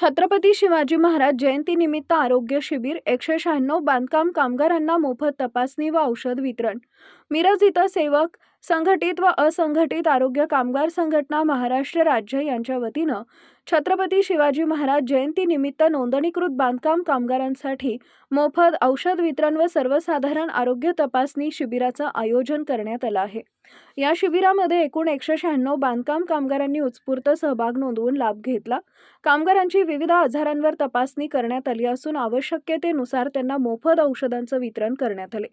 छत्रपती शिवाजी महाराज जयंतीनिमित्त आरोग्य शिबिर 196 बांधकाम कामगारांना मोफत तपासणी व औषध वितरण। मिरज इथं सेवक संघटित व असंघटित आरोग्य कामगार संघटना महाराष्ट्र राज्य यांच्या वतीनं छत्रपती शिवाजी महाराज जयंतीनिमित्त नोंदणीकृत बांधकाम कामगारांसाठी मोफत औषध वितरण व सर्वसाधारण आरोग्य तपासणी शिबिराचं आयोजन करण्यात आलं आहे। या शिबिरामध्ये एकूण 196 बांधकाम कामगारांनी उत्स्फूर्त सहभाग नोंदवून लाभ घेतला। कामगारांची विविध आजारांवर तपासणी करण्यात आली असून आवश्यकतेनुसार त्यांना मोफत औषधांचं वितरण करण्यात आले।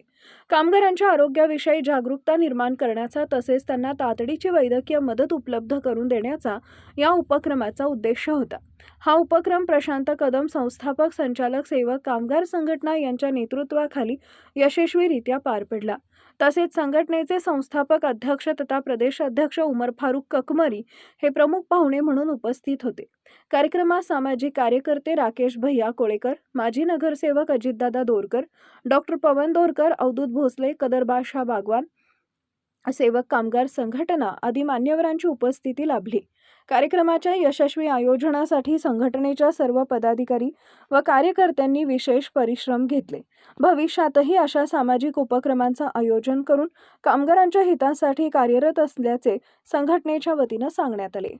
कामगारांच्या आरोग्याविषयी जागरूकता निर्माण करण्याचा तसेच त्यांना तातडीची वैद्यकीय मदत उपलब्ध करून देण्याचा या उपक्रमाचा उद्देश होता। हा उपक्रम प्रशांत कदम संस्थापक संचालक सेवक कामगार संघटना यांच्या नेतृत्वाखाली यशस्वीरित्या पार पडला। तसेच संघटनेचे संस्थापक अध्यक्ष तथा प्रदेश अध्यक्ष उमर फारुक ककमरी हे प्रमुख पाहुणे म्हणून उपस्थित होते। कार्यक्रमात सामाजिक कार्यकर्ते राकेश भैया कोळेकर, माजी नगरसेवक अजितदादा दोरकर, डॉक्टर पवन दोरकर, अवधूत भोसले, कदर बादशाह बागवान, सेवक कामगार संघटना आदी मान्यवरांची उपस्थिती लाभली। कार्यक्रमाच्या यशस्वी आयोजनासाठी संघटनेच्या सर्व पदाधिकारी व कार्यकर्त्यांनी विशेष परिश्रम घेतले। भविष्यातही अशा सामाजिक उपक्रमांचे आयोजन करून कामगारांच्या हितासाठी कार्यरत असल्याचे संघटनेच्या वतीने सांगण्यात आले।